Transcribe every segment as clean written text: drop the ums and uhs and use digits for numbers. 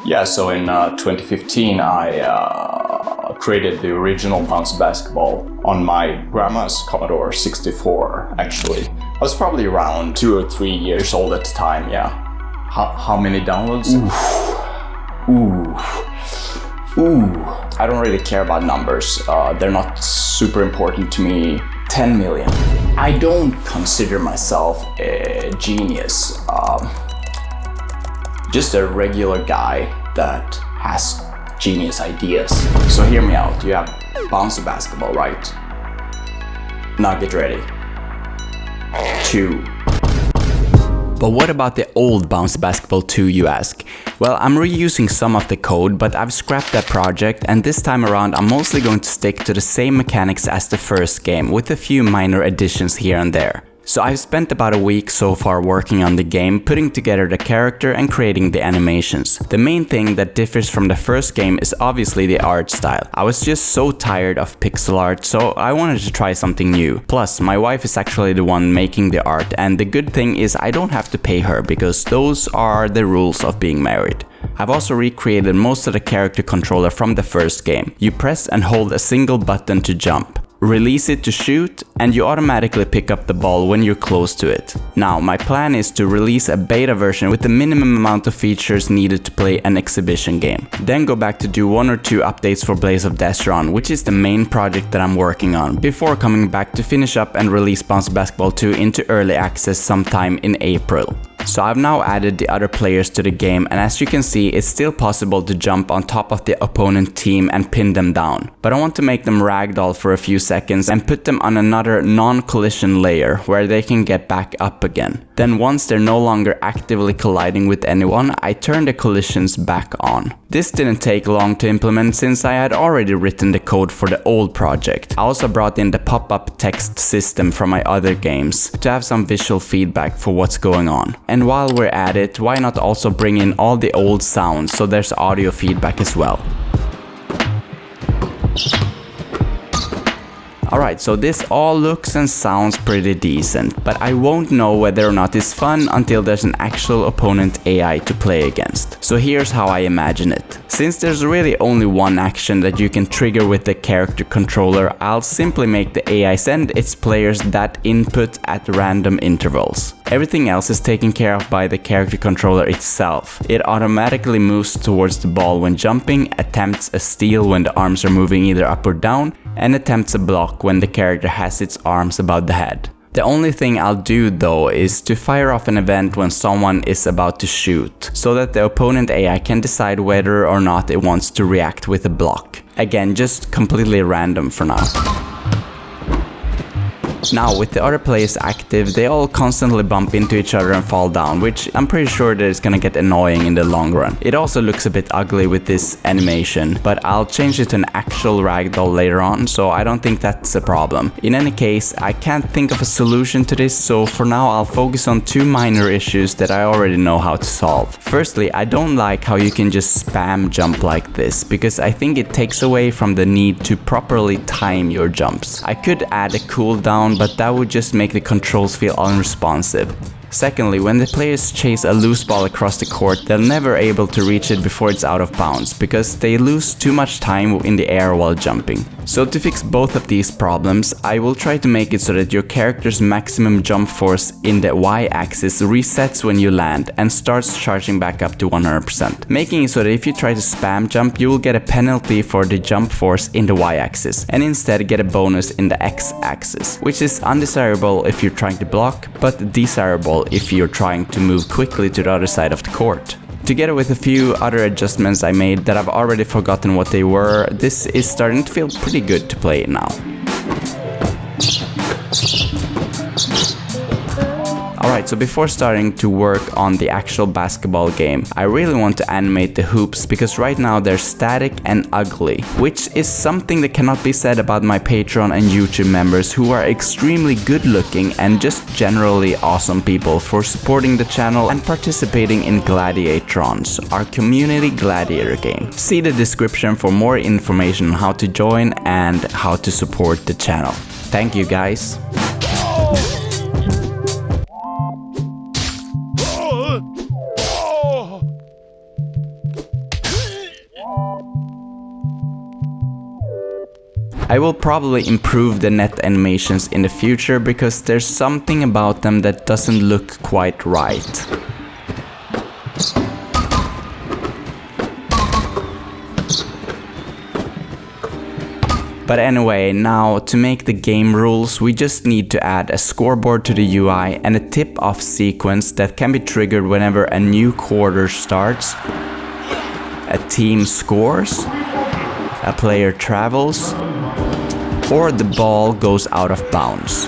Yeah, so in 2015 I created the original Bouncy Basketball on my grandma's Commodore 64, actually. I was probably around 2 or 3 years old at the time, yeah. How many downloads? Ooh. I don't really care about numbers. They're not super important to me. 10 million. I don't consider myself a genius. Just a regular guy that has genius ideas. So hear me out. You have Bouncy Basketball, right? Now get ready. 2. But what about the old Bouncy Basketball 2, you ask? Well, I'm reusing some of the code, but I've scrapped that project, and this time around I'm mostly going to stick to the same mechanics as the first game, with a few minor additions here and there. So I've spent about a week so far working on the game, putting together the character and creating the animations. The main thing that differs from the first game is obviously the art style. I was just so tired of pixel art, so I wanted to try something new. Plus, my wife is actually the one making the art, and the good thing is I don't have to pay her, because those are the rules of being married. I've also recreated most of the character controller from the first game. You press and hold a single button to jump. Release it to shoot, and you automatically pick up the ball when you're close to it. Now, my plan is to release a beta version with the minimum amount of features needed to play an exhibition game. Then go back to do 1 or 2 updates for Blaze of Destron, which is the main project that I'm working on, before coming back to finish up and release Bouncy Basketball 2 into early access sometime in April. So I've now added the other players to the game, and as you can see, it's still possible to jump on top of the opponent team and pin them down. But I want to make them ragdoll for a few seconds and put them on another non-collision layer where they can get back up again. Then once they're no longer actively colliding with anyone, I turn the collisions back on. This didn't take long to implement since I had already written the code for the old project. I also brought in the pop-up text system from my other games to have some visual feedback for what's going on. And while we're at it, why not also bring in all the old sounds so there's audio feedback as well. Alright, so this all looks and sounds pretty decent, but I won't know whether or not it's fun until there's an actual opponent AI to play against. So here's how I imagine it. Since there's really only one action that you can trigger with the character controller, I'll simply make the AI send its players that input at random intervals. Everything else is taken care of by the character controller itself. It automatically moves towards the ball when jumping, attempts a steal when the arms are moving either up or down, and attempts a block when the character has its arms above the head. The only thing I'll do though is to fire off an event when someone is about to shoot, so that the opponent AI can decide whether or not it wants to react with a block. Again, just completely random for now. Now, with the other players active, they all constantly bump into each other and fall down, which I'm pretty sure that it's gonna get annoying in the long run. It also looks a bit ugly with this animation, but I'll change it to an actual ragdoll later on, so I don't think that's a problem. In any case, I can't think of a solution to this, so for now I'll focus on 2 minor issues that I already know how to solve. Firstly, I don't like how you can just spam jump like this, because I think it takes away from the need to properly time your jumps. I could add a cooldown, but that would just make the controls feel unresponsive. Secondly, when the players chase a loose ball across the court, they're never able to reach it before it's out of bounds, because they lose too much time in the air while jumping. So to fix both of these problems, I will try to make it so that your character's maximum jump force in the y-axis resets when you land and starts charging back up to 100%. Making it so that if you try to spam jump, you will get a penalty for the jump force in the y-axis, and instead get a bonus in the x-axis, which is undesirable if you're trying to block, but desirable if you're trying to move quickly to the other side of the court. Together with a few other adjustments I made that I've already forgotten what they were, this is starting to feel pretty good to play now. Alright, so before starting to work on the actual basketball game, I really want to animate the hoops because right now they're static and ugly, which is something that cannot be said about my Patreon and YouTube members who are extremely good looking and just generally awesome people for supporting the channel and participating in Gladiatrons, our community gladiator game. See the description for more information on how to join and how to support the channel. Thank you guys. I will probably improve the net animations in the future because there's something about them that doesn't look quite right. But anyway, now to make the game rules, we just need to add a scoreboard to the UI and a tip-off sequence that can be triggered whenever a new quarter starts, a team scores, a player travels, or the ball goes out of bounds.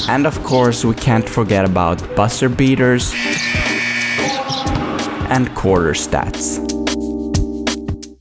And of course, we can't forget about buzzer beaters and quarter stats.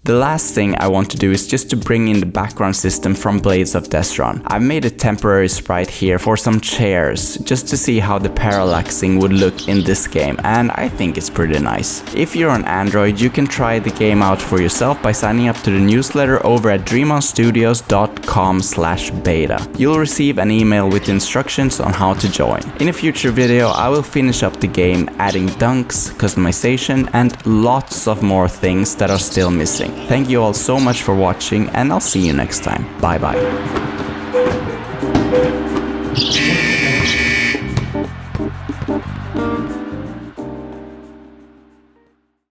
The last thing I want to do is just to bring in the background system from Blades of Destron. I've made a temporary sprite here for some chairs, just to see how the parallaxing would look in this game, and I think it's pretty nice. If you're on Android, you can try the game out for yourself by signing up to the newsletter over at dreamonstudios.com/beta. You'll receive an email with instructions on how to join. In a future video, I will finish up the game, adding dunks, customization, and lots of more things that are still missing. Thank you all so much for watching, and I'll see you next time. Bye bye.